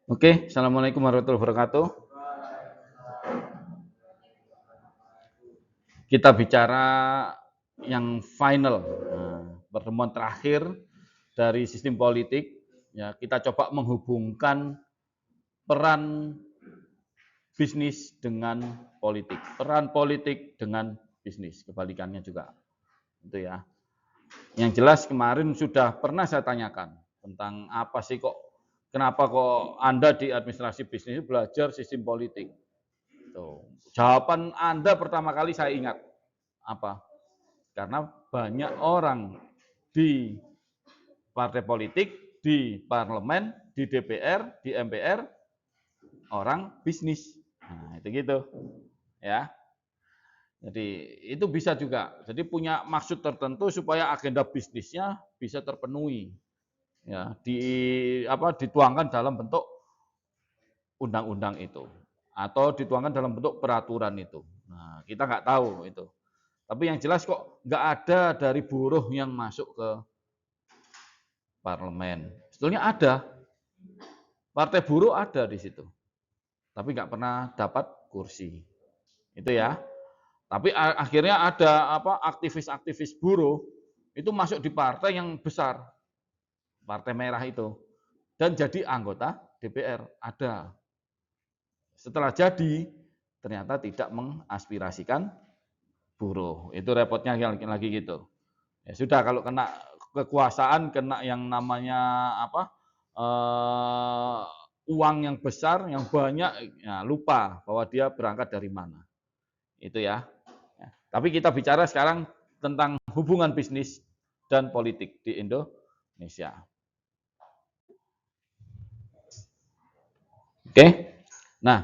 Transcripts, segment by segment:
Oke, Assalamualaikum warahmatullahi wabarakatuh. Kita bicara yang final, pertemuan terakhir dari sistem politik. Ya, kita coba menghubungkan peran bisnis dengan politik, peran politik dengan bisnis, kebalikannya juga. Itu ya. Yang jelas kemarin sudah pernah saya tanyakan tentang apa sih kenapa kok Anda di administrasi bisnis belajar sistem politik. Tuh. Jawaban Anda pertama kali saya ingat apa? Karena banyak orang di partai politik, di parlemen, di DPR, di MPR, orang bisnis. Nah, itu gitu. Ya. Jadi itu bisa juga. Jadi punya maksud tertentu supaya agenda bisnisnya bisa terpenuhi. Ya, dituangkan dalam bentuk undang-undang itu atau dituangkan dalam bentuk peraturan itu. Nah, kita nggak tahu itu. Tapi yang jelas kok nggak ada dari buruh yang masuk ke parlemen. Sebetulnya ada, partai buruh ada di situ, tapi nggak pernah dapat kursi. Itu ya. Tapi akhirnya ada aktivis-aktivis buruh itu masuk di partai yang besar, partai merah itu, dan jadi anggota DPR ada. Setelah jadi, ternyata tidak mengaspirasikan buruh. Itu repotnya lagi gitu. Ya sudah, kalau kena kekuasaan, kena yang namanya eh, uang yang besar, yang banyak, ya lupa bahwa dia berangkat dari mana. Itu ya. Tapi kita bicara sekarang tentang hubungan bisnis dan politik di Indonesia. Oke. Nah,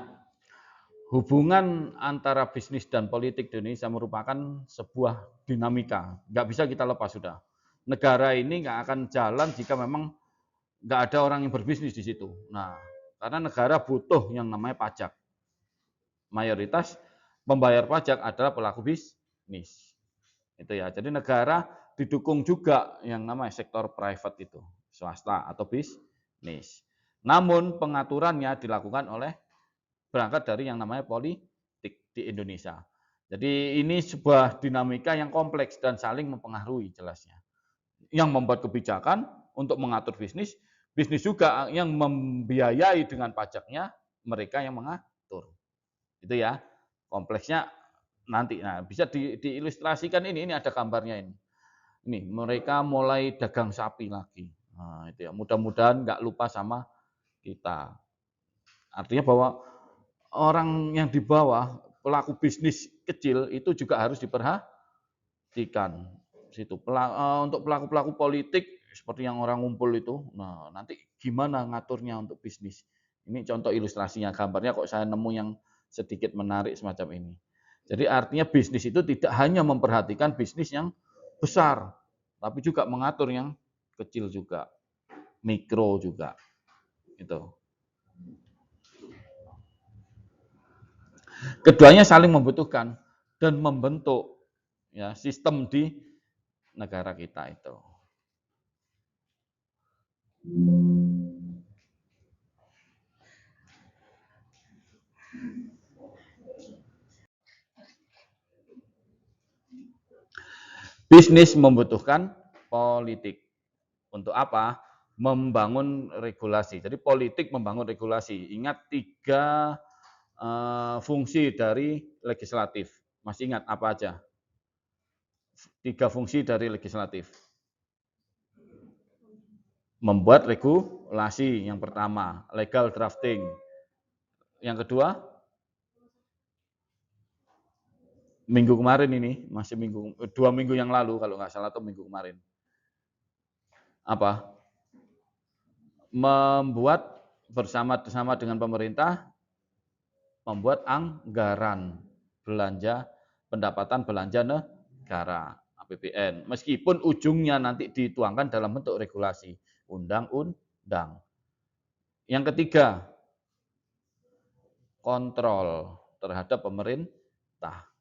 hubungan antara bisnis dan politik di Indonesia merupakan sebuah dinamika. Nggak bisa kita lepas sudah. Negara ini nggak akan jalan jika memang nggak ada orang yang berbisnis di situ. Nah, karena negara butuh yang namanya pajak. Mayoritas pembayar pajak adalah pelaku bisnis. Itu ya. Jadi negara didukung juga yang namanya sektor private itu, swasta atau bisnis. Namun pengaturannya dilakukan oleh berangkat dari yang namanya politik di Indonesia. Jadi ini sebuah dinamika yang kompleks dan saling mempengaruhi jelasnya. Yang membuat kebijakan untuk mengatur bisnis, bisnis juga yang membiayai dengan pajaknya, mereka yang mengatur. Itu ya, kompleksnya nanti. Nah, bisa diilustrasikan ini ada gambarnya ini. Ini mereka mulai dagang sapi lagi. Nah, itu ya, mudah-mudahan nggak lupa sama kita. Artinya bahwa orang yang di bawah, pelaku bisnis kecil itu juga harus diperhatikan. Situ. Untuk pelaku-pelaku politik seperti yang orang ngumpul itu, nah nanti gimana ngaturnya untuk bisnis. Ini contoh ilustrasinya, gambarnya kok saya nemu yang sedikit menarik semacam ini. Jadi artinya bisnis itu tidak hanya memperhatikan bisnis yang besar, tapi juga mengatur yang kecil juga, mikro juga. Itu. Keduanya saling membutuhkan dan membentuk ya sistem di negara kita itu. Bisnis membutuhkan politik. Untuk apa? Membangun regulasi. Jadi politik membangun regulasi. Ingat 3 fungsi dari legislatif. Masih ingat apa aja? 3 fungsi dari legislatif. Membuat regulasi yang pertama, legal drafting. Yang kedua, minggu kemarin ini, masih 2 minggu yang lalu kalau nggak salah, atau minggu kemarin. Apa? Membuat bersama-sama dengan pemerintah, membuat anggaran belanja, pendapatan belanja negara, APBN. Meskipun ujungnya nanti dituangkan dalam bentuk regulasi, undang-undang. Yang ketiga, kontrol terhadap pemerintah.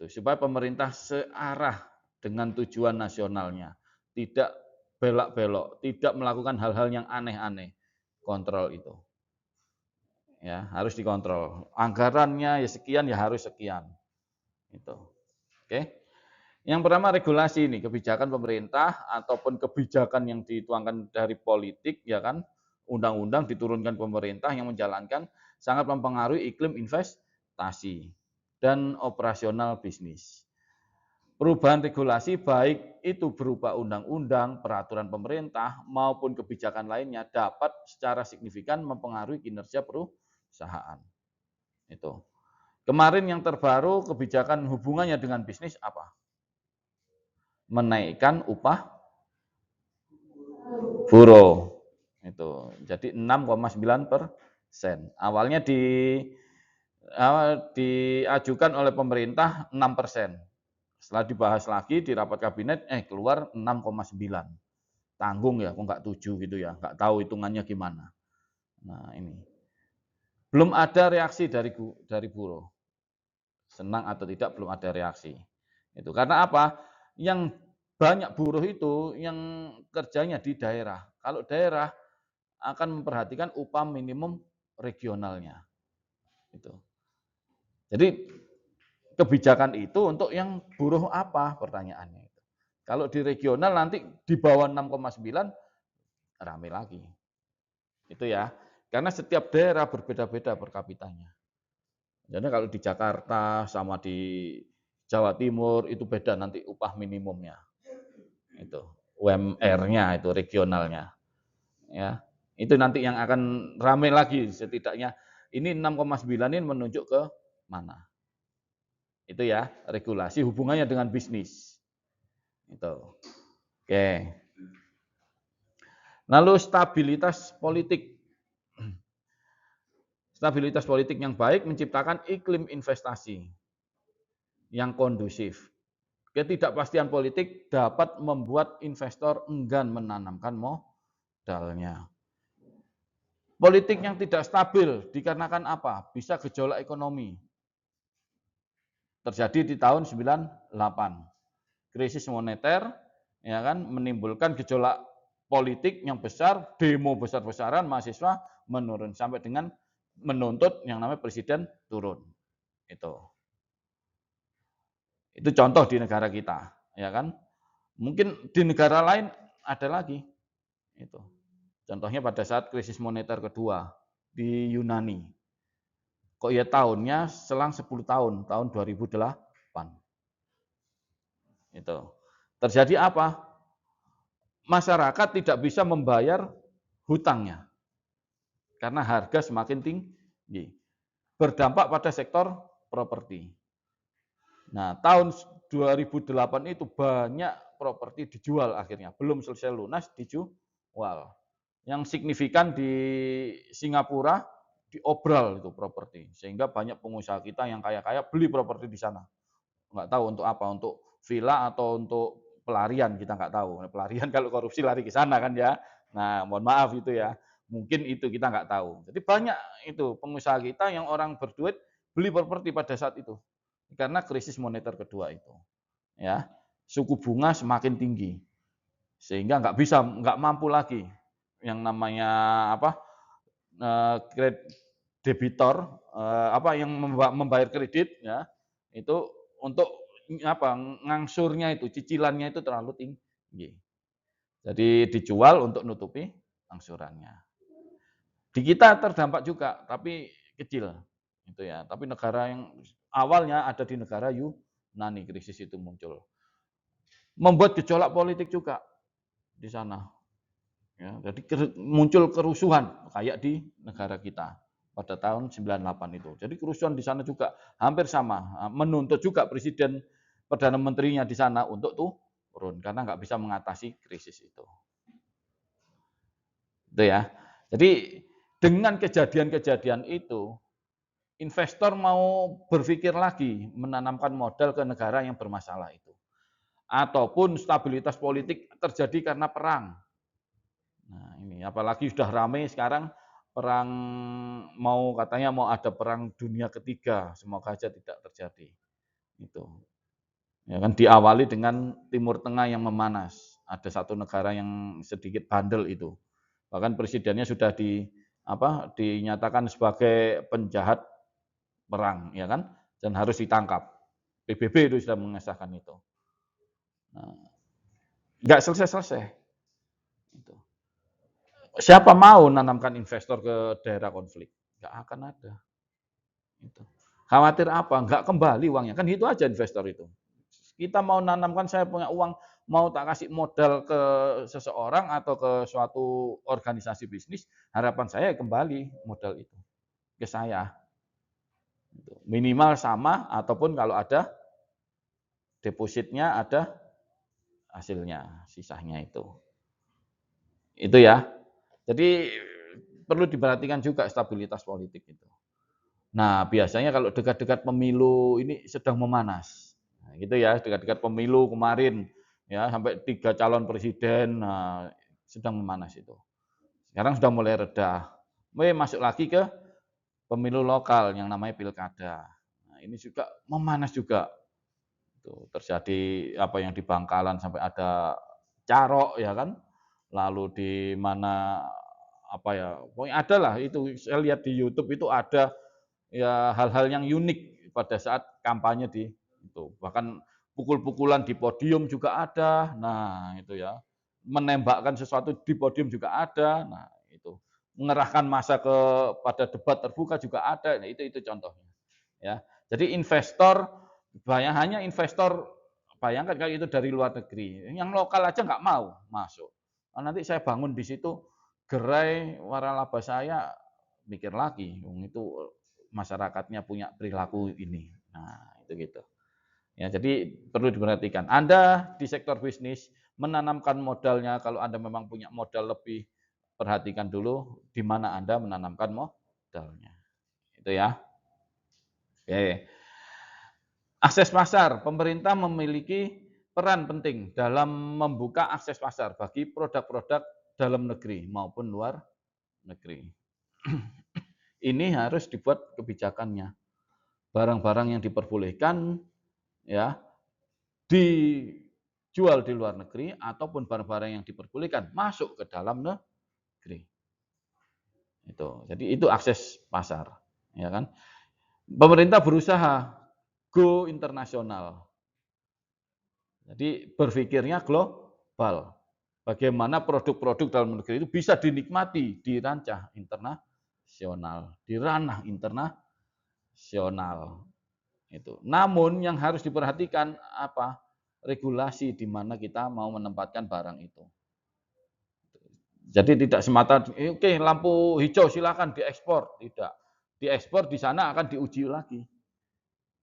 Supaya pemerintah searah dengan tujuan nasionalnya, tidak belak-belok, tidak melakukan hal-hal yang aneh-aneh. Kontrol itu. Ya, harus dikontrol. Anggarannya ya sekian ya harus sekian. Itu. Oke. Yang pertama regulasi ini, kebijakan pemerintah ataupun kebijakan yang dituangkan dari politik, ya kan, undang-undang diturunkan pemerintah yang menjalankan sangat mempengaruhi iklim investasi dan operasional bisnis. Perubahan regulasi baik itu berupa undang-undang, peraturan pemerintah maupun kebijakan lainnya dapat secara signifikan mempengaruhi kinerja perusahaan. Itu. Kemarin yang terbaru kebijakan hubungannya dengan bisnis apa? Menaikkan upah buruh. Itu. Jadi 6,9%. Awalnya diajukan oleh pemerintah 6%. Setelah dibahas lagi di rapat kabinet, keluar 6,9. Tanggung ya, kok nggak 7 gitu ya, nggak tahu hitungannya gimana. Nah ini. Belum ada reaksi dari buruh. Senang atau tidak belum ada reaksi. Itu karena apa? Yang banyak buruh itu yang kerjanya di daerah. Kalau daerah akan memperhatikan upah minimum regionalnya. Itu. Jadi kebijakan itu untuk yang buruh apa pertanyaannya itu. Kalau di regional nanti di bawah 6,9 rame lagi. Itu ya. Karena setiap daerah berbeda-beda per kapitanya. Jadi kalau di Jakarta sama di Jawa Timur itu beda nanti upah minimumnya. Itu UMR-nya itu regionalnya. Ya. Itu nanti yang akan rame lagi setidaknya. Ini 6,9 ini menunjuk ke mana? Itu ya, regulasi hubungannya dengan bisnis. Itu. Oke. Lalu stabilitas politik. Stabilitas politik yang baik menciptakan iklim investasi yang kondusif. Ketidakpastian politik dapat membuat investor enggan menanamkan modalnya. Politik yang tidak stabil dikarenakan apa? Bisa gejolak ekonomi. Terjadi di tahun 98. Krisis moneter ya kan menimbulkan gejolak politik yang besar, demo besar-besaran, mahasiswa menurun sampai dengan menuntut yang namanya presiden turun. Itu contoh di negara kita, ya kan? Mungkin di negara lain ada lagi. Itu. Contohnya pada saat krisis moneter kedua di Yunani. Kok ya tahunnya selang 10 tahun 2008. Itu. Terjadi apa? Masyarakat tidak bisa membayar hutangnya karena harga semakin tinggi. Berdampak pada sektor properti. Nah, tahun 2008 itu banyak properti dijual akhirnya, belum selesai lunas dijual. Yang signifikan di Singapura diobral itu properti, sehingga banyak pengusaha kita yang kaya-kaya beli properti di sana. Nggak tahu untuk apa, untuk villa atau untuk pelarian kita nggak tahu. Pelarian kalau korupsi lari ke sana kan ya. Nah, mohon maaf itu ya. Mungkin itu kita nggak tahu. Jadi banyak itu pengusaha kita yang orang berduit beli properti pada saat itu karena krisis moneter kedua itu. Ya, suku bunga semakin tinggi sehingga nggak mampu lagi yang namanya apa debitor yang membayar kredit ya itu untuk apa ngangsurnya itu cicilannya itu terlalu tinggi. Jadi dijual untuk nutupi angsurannya. Di kita terdampak juga tapi kecil itu ya. Tapi negara yang awalnya ada di negara Yunani krisis itu muncul. Membuat gejolak politik juga di sana. Ya, jadi muncul kerusuhan kayak di negara kita pada tahun 98 itu. Jadi kerusuhan di sana juga hampir sama, menuntut juga presiden perdana menterinya di sana untuk turun karena nggak bisa mengatasi krisis itu. Itu ya. Jadi dengan kejadian-kejadian itu, investor mau berpikir lagi menanamkan modal ke negara yang bermasalah itu. Ataupun stabilitas politik terjadi karena perang. Nah, ini apalagi sudah ramai sekarang perang katanya mau ada perang dunia ketiga, semoga aja tidak terjadi. Itu. Ya kan diawali dengan Timur Tengah yang memanas. Ada satu negara yang sedikit bandel itu. Bahkan presidennya sudah dinyatakan sebagai penjahat perang, ya kan, dan harus ditangkap. PBB itu sudah mengesahkan itu. Nah, nggak selesai-selesai. Itu. Siapa mau nanamkan investor ke daerah konflik? Nggak akan ada. Itu. Khawatir apa? Nggak kembali uangnya. Kan itu aja investor itu. Kita mau nanamkan, saya punya uang, mau tak kasih modal ke seseorang atau ke suatu organisasi bisnis, harapan saya kembali modal itu ke saya. Minimal sama, ataupun kalau ada depositnya, ada hasilnya, sisanya itu. Itu ya. Jadi perlu diperhatikan juga stabilitas politik itu. Nah, biasanya kalau dekat-dekat pemilu ini sedang memanas. Nah, gitu ya, dekat-dekat pemilu kemarin ya sampai 3 calon presiden, nah, sedang memanas itu. Sekarang sudah mulai reda. Masuk lagi ke pemilu lokal yang namanya pilkada. Nah, ini juga memanas juga. Tuh, terjadi apa yang di Bangkalan sampai ada carok ya kan. Lalu di mana apa ya, pokoknya ada lah itu, saya lihat di YouTube itu ada ya hal-hal yang unik pada saat kampanye di itu. Bahkan pukul-pukulan di podium juga ada. Nah, itu ya. Menembakkan sesuatu di podium juga ada. Nah, itu. Mengerahkan massa pada debat terbuka juga ada. Nah, itu contohnya. Ya. Jadi investor hanya investor, bayangkan kalau itu dari luar negeri. Yang lokal aja nggak mau masuk. Nah, nanti saya bangun di situ gerai waralaba saya mikir lagi, itu masyarakatnya punya perilaku ini. Nah, itu gitu. Ya, jadi perlu diperhatikan. Anda di sektor bisnis menanamkan modalnya, kalau Anda memang punya modal lebih, perhatikan dulu di mana Anda menanamkan modalnya. Itu ya. Oke. Akses pasar, pemerintah memiliki peran penting dalam membuka akses pasar bagi produk-produk dalam negeri maupun luar negeri. Ini harus dibuat kebijakannya. Barang-barang yang diperbolehkan ya dijual di luar negeri ataupun barang-barang yang diperbolehkan masuk ke dalam negeri. Itu. Jadi itu akses pasar, ya kan? Pemerintah berusaha go internasional. Jadi berpikirnya global. Bagaimana produk-produk dalam negeri itu bisa dinikmati di rancah internasional, di ranah internasional. Itu. Namun yang harus diperhatikan apa? Regulasi di mana kita mau menempatkan barang itu. Jadi tidak semata oke, lampu hijau silakan diekspor, tidak. Diekspor di sana akan diuji lagi.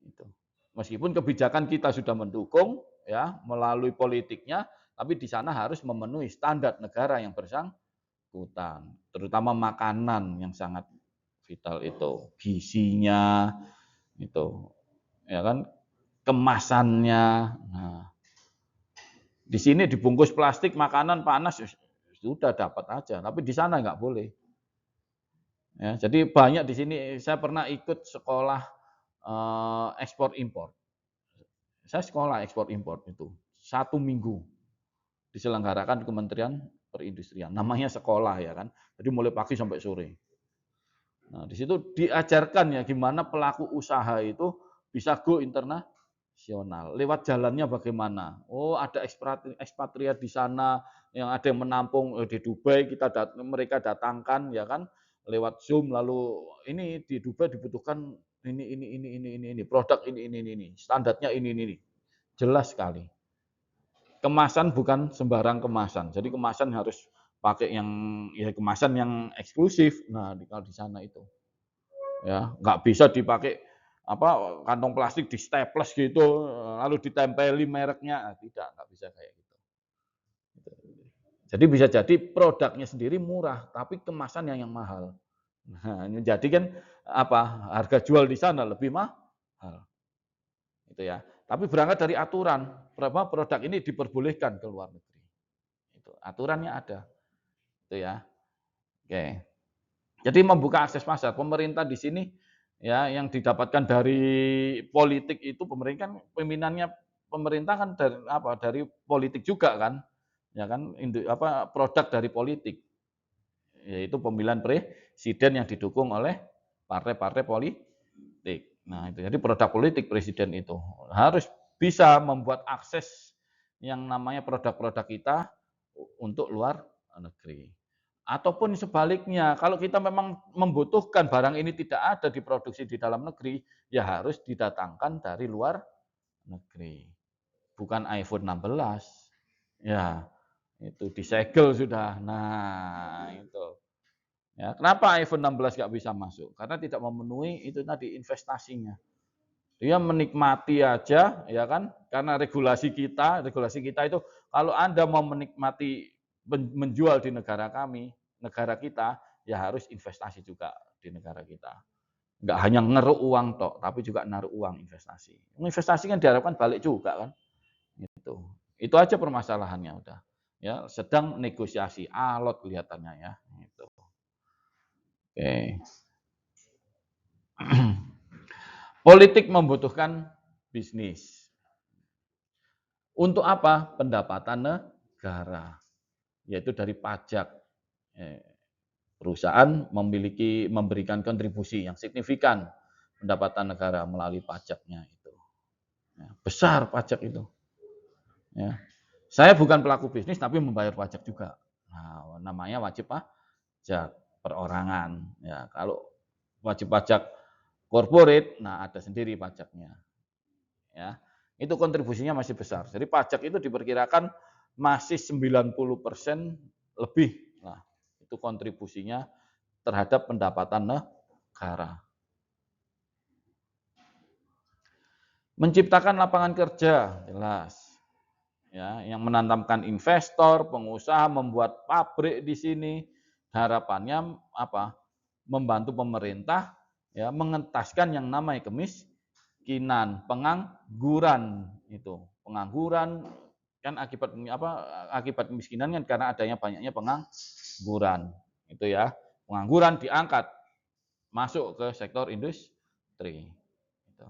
Itu. Meskipun kebijakan kita sudah mendukung ya melalui politiknya, tapi di sana harus memenuhi standar negara yang bersangkutan, terutama makanan yang sangat vital itu, gizinya itu, ya kan, kemasannya. Nah, di sini dibungkus plastik makanan panas sudah dapat aja, tapi di sana nggak boleh. Ya, jadi banyak di sini, saya pernah ikut sekolah ekspor impor. Saya sekolah ekspor impor itu 1 minggu diselenggarakan Kementerian Perindustrian. Namanya sekolah ya kan. Jadi mulai pagi sampai sore. Nah, di situ diajarkan ya gimana pelaku usaha itu bisa go internasional. Lewat jalannya bagaimana? Oh, ada ekspatriat di sana yang ada yang menampung di Dubai, mereka datangkan ya kan lewat Zoom, lalu ini di Dubai dibutuhkan ini produk ini standarnya ini. Jelas sekali. Kemasan bukan sembarang kemasan. Jadi kemasan harus pakai yang ya kemasan yang eksklusif. Nah, kalau di sana itu ya nggak bisa dipakai apa kantong plastik di staples gitu lalu ditempeli mereknya. Nah, tidak nggak bisa kayak gitu. Jadi bisa jadi produknya sendiri murah tapi kemasan yang mahal. Nah, jadi kan apa harga jual di sana lebih mahal. Itu ya. Tapi berangkat dari aturan, berapa produk ini diperbolehkan ke luar negeri. Itu aturannya ada. Itu ya. Oke. Jadi membuka akses pasar. Pemerintah di sini ya yang didapatkan dari politik itu, pemerintah kan pimpinannya pemerintah kan dari apa? Dari politik juga kan. Ya kan produk dari politik. yaitu pemilihan presiden yang didukung oleh partai-partai politik. Nah, itu jadi produk politik presiden itu harus bisa membuat akses yang namanya produk-produk kita untuk luar negeri. Ataupun sebaliknya, kalau kita memang membutuhkan barang ini tidak ada diproduksi di dalam negeri, ya harus didatangkan dari luar negeri. Bukan iPhone 16. Ya, itu disegel sudah. Nah, itu. Ya, kenapa iPhone 16 nggak bisa masuk? Karena tidak memenuhi itu tadi investasinya. Dia menikmati aja, ya kan? Karena regulasi kita itu kalau Anda mau menikmati menjual di negara kami, negara kita, ya harus investasi juga di negara kita. Enggak hanya ngeruk uang tok, tapi juga naruh uang investasi. Investasi kan diharapkan balik juga kan? Gitu. Itu aja permasalahannya udah. Ya, sedang negosiasi alot kelihatannya ya, gitu. Oke. Politik membutuhkan bisnis. Untuk apa? Pendapatan negara, yaitu dari pajak. Perusahaan memberikan kontribusi yang signifikan pendapatan negara melalui pajaknya itu. Ya, besar pajak itu. Ya. Saya bukan pelaku bisnis tapi membayar pajak juga. Nah, namanya wajib pajak perorangan. Ya, kalau wajib pajak corporate, nah ada sendiri pajaknya. Ya, itu kontribusinya masih besar. Jadi pajak itu diperkirakan masih 90% lebih. Nah, itu kontribusinya terhadap pendapatan negara. Menciptakan lapangan kerja, jelas. Ya, yang menanamkan investor, pengusaha, membuat pabrik di sini. Harapannya apa? Membantu pemerintah ya mengentaskan yang namanya kemiskinan, pengangguran itu. Pengangguran kan akibat kemiskinan kan karena adanya banyaknya pengangguran. Itu ya. Pengangguran diangkat masuk ke sektor industri. Gitu.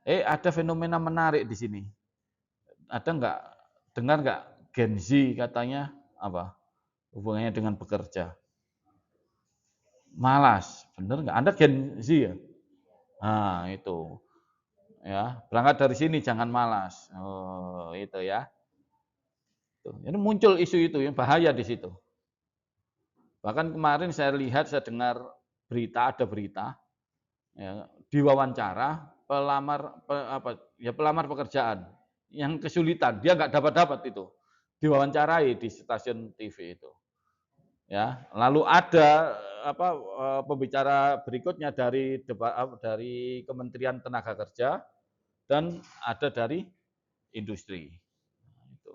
Ada fenomena menarik di sini. Ada nggak dengar nggak Gen Z katanya apa hubungannya dengan bekerja? Malas, bener nggak? Anda Gen Z ya? Nah itu, ya berangkat dari sini jangan malas. Oh itu ya. Ini muncul isu itu yang bahaya di situ. Bahkan kemarin saya dengar ada berita ya, diwawancara pelamar pekerjaan yang kesulitan, dia nggak dapat itu, diwawancarai di stasiun TV itu. Ya, lalu ada pembicara berikutnya dari Kementerian Tenaga Kerja dan ada dari industri. Itu.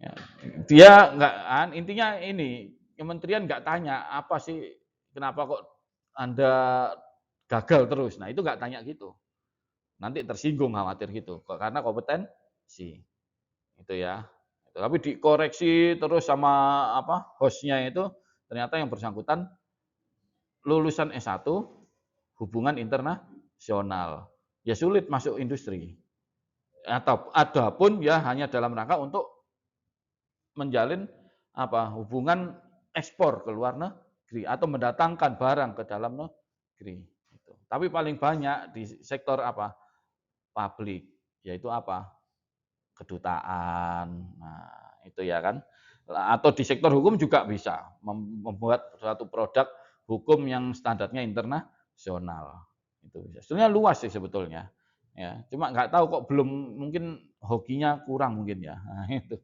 Ya, dia nggak, intinya ini kementerian nggak tanya apa sih kenapa kok Anda gagal terus. Nah itu nggak tanya gitu. Nanti tersinggung khawatir gitu karena kompetensi itu ya. Tapi dikoreksi terus sama hostnya itu ternyata yang bersangkutan lulusan S1 hubungan internasional. Ya sulit masuk industri. Atau adapun ya hanya dalam rangka untuk menjalin hubungan ekspor ke luar negeri atau mendatangkan barang ke dalam negeri. Tapi paling banyak di sektor publik, yaitu kedutaan. Nah, itu ya kan. Atau di sektor hukum juga bisa membuat suatu produk hukum yang standarnya internasional. Itu bisa. Sebenarnya luas sih sebetulnya. Ya, cuma nggak tahu kok belum mungkin hokinya kurang mungkin ya. Nah, itu.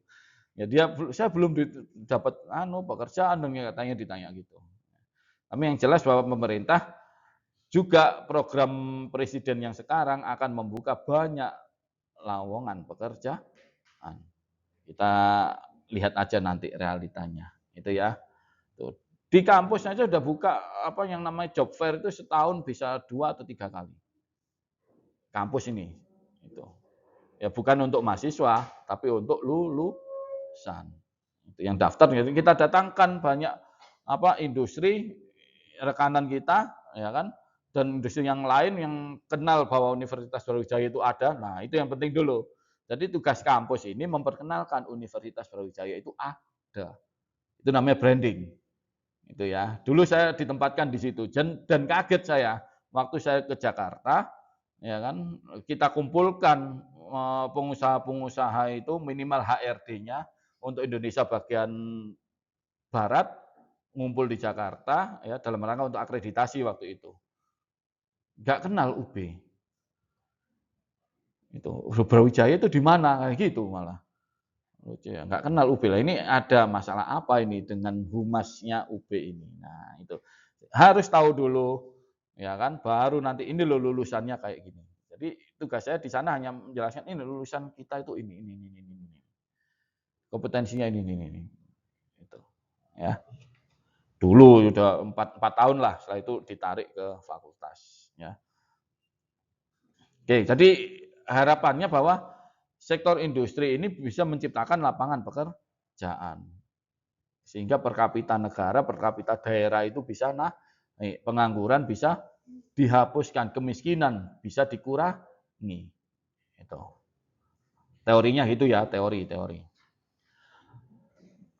Ya saya belum dapat pekerjaan dong ya katanya ditanya gitu. Tapi yang jelas bahwa pemerintah juga program presiden yang sekarang akan membuka banyak lowongan pekerjaan. Kita lihat aja nanti realitanya. Itu ya. Tuh. Di kampus aja udah buka yang namanya job fair itu setahun bisa 2 atau 3 kali. Kampus ini. Itu. Ya bukan untuk mahasiswa, tapi untuk lulusan. Itu yang daftar kita datangkan banyak industri rekanan kita, ya kan? Dan industri yang lain yang kenal bahwa Universitas Brawijaya itu ada. Nah, itu yang penting dulu. Jadi tugas kampus ini memperkenalkan Universitas Brawijaya itu ada. Itu namanya branding. Itu ya. Dulu saya ditempatkan di situ dan kaget saya waktu saya ke Jakarta, ya kan, kita kumpulkan pengusaha-pengusaha itu minimal HRD-nya untuk Indonesia bagian barat ngumpul di Jakarta ya dalam rangka untuk akreditasi waktu itu. Nggak kenal UB. Itu Brawijaya itu di mana kayak gitu malah. Lucu ya, nggak kenal UB lah. Ini ada masalah apa ini dengan humasnya UB ini. Nah, itu harus tahu dulu, ya kan, baru nanti ini loh lulusannya kayak gini. Jadi tugas saya di sana hanya menjelaskan ini lulusan kita itu ini. Kompetensinya ini. Itu. Ya. Dulu udah 4 tahun lah, setelah itu ditarik ke fakultas. Ya. Oke, jadi harapannya bahwa sektor industri ini bisa menciptakan lapangan pekerjaan. Sehingga per kapita negara, per kapita daerah itu bisa pengangguran bisa dihapuskan, kemiskinan bisa dikurangi. Itu. Teorinya gitu ya, teori.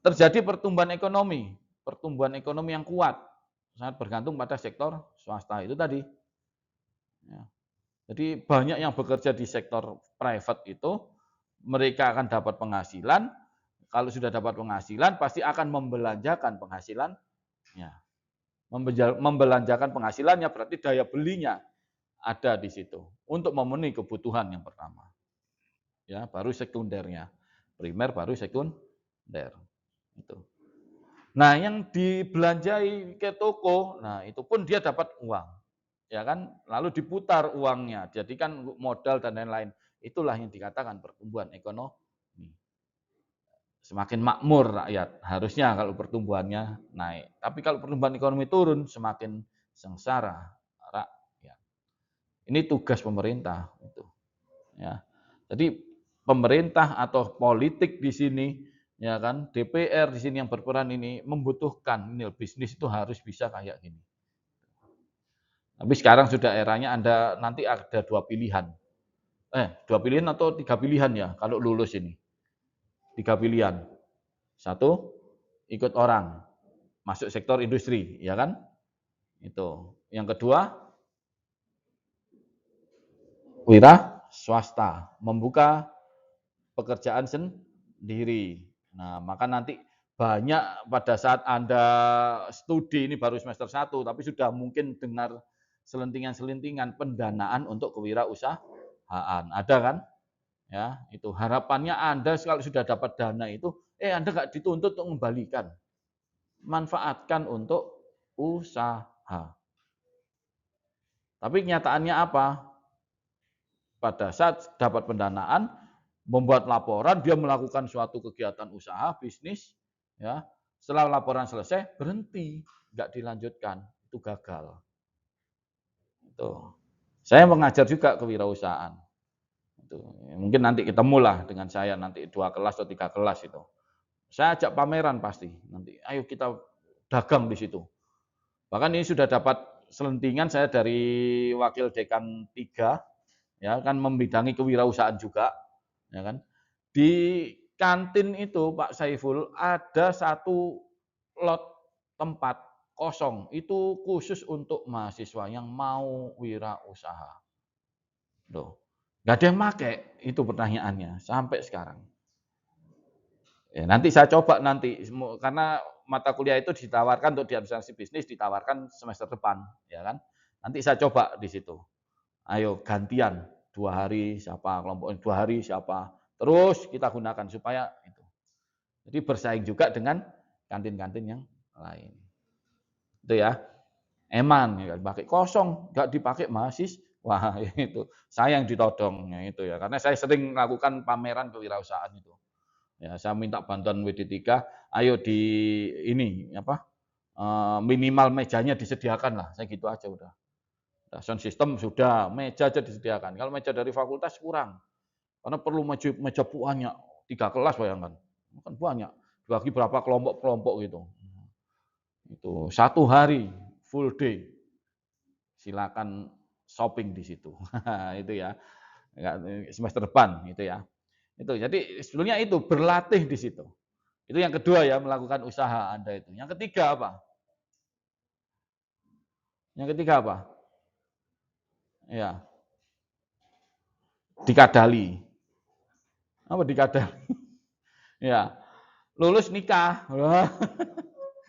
Terjadi pertumbuhan ekonomi yang kuat, sangat bergantung pada sektor swasta itu tadi. Ya. Jadi banyak yang bekerja di sektor private itu, mereka akan dapat penghasilan, kalau sudah dapat penghasilan pasti akan membelanjakan penghasilannya. Membelanjakan penghasilannya berarti daya belinya ada di situ untuk memenuhi kebutuhan yang pertama. Ya, baru sekundernya. Primer baru sekunder. Itu. Nah, yang dibelanjai ke toko, nah itu pun dia dapat uang. Ya kan? Lalu diputar uangnya, jadikan modal dan lain-lain. Itulah yang dikatakan pertumbuhan ekonomi. Semakin makmur rakyat, harusnya kalau pertumbuhannya naik. Tapi kalau pertumbuhan ekonomi turun, semakin sengsara rakyat. Ini tugas pemerintah itu. Ya. Jadi pemerintah atau politik di sini, ya kan, DPR di sini yang berperan ini membutuhkan ini bisnis itu harus bisa kayak gini. Tapi sekarang sudah eranya Anda nanti ada 2 pilihan. 2 pilihan atau 3 pilihan ya kalau lulus ini. 3 pilihan. 1, ikut orang, masuk sektor industri, ya kan? Itu. Yang kedua, wira swasta, membuka pekerjaan sendiri. Nah, maka nanti banyak pada saat Anda studi ini baru semester 1, tapi sudah mungkin dengar selentingan-selentingan pendanaan untuk kewirausahaan. Ada kan? Ya, itu harapannya Anda kalau sudah dapat dana itu, Anda nggak dituntut untuk mengembalikan. Manfaatkan untuk usaha. Tapi kenyataannya apa? Pada saat dapat pendanaan, membuat laporan, dia melakukan suatu kegiatan usaha, bisnis, ya. Setelah laporan selesai, berhenti, nggak dilanjutkan, itu gagal. Itu. Saya mengajar juga kewirausahaan. Itu. Mungkin nanti ketemulah dengan saya nanti 2 kelas atau 3 kelas itu. Saya ajak pameran pasti nanti. Ayo kita dagang di situ. Bahkan ini sudah dapat selentingan saya dari wakil dekan 3, ya kan membidangi kewirausahaan juga, ya kan. Di kantin itu Pak Saiful ada 1 lot tempat kosong, itu khusus untuk mahasiswa yang mau wirausaha. Loh, nggak ada yang pakai, itu pertanyaannya sampai sekarang. Ya, nanti saya coba nanti, karena mata kuliah itu ditawarkan untuk di administrasi bisnis, ditawarkan semester depan, ya kan. Nanti saya coba di situ. Ayo gantian, 2 hari siapa, kelompok 2 hari siapa, terus kita gunakan supaya itu. Jadi bersaing juga dengan kantin-kantin yang lain. Itu ya. Eman, ya, pakai kosong, nggak dipakai mahasiswa. Wah itu, saya yang ditodong, ya, itu ya. Karena saya sering melakukan pameran kewirausahaan itu. Ya, saya minta bantuan WD3, ayo di ini apa minimal mejanya disediakan lah, saya gitu aja udah. Sound system sudah, meja aja disediakan. Kalau meja dari fakultas kurang, karena perlu meja banyak, 3 kelas bayangkan, kan banyak. Bagi berapa kelompok-kelompok gitu. Itu 1 hari full day. Silakan shopping di situ. Itu ya. Semester depan itu ya. Itu. Jadi sebetulnya itu berlatih di situ. Itu yang kedua ya, melakukan usaha Anda itu. Yang ketiga apa? Yang ketiga apa? Ya, dikadali. Apa dikadali? Ya, lulus nikah. Wah,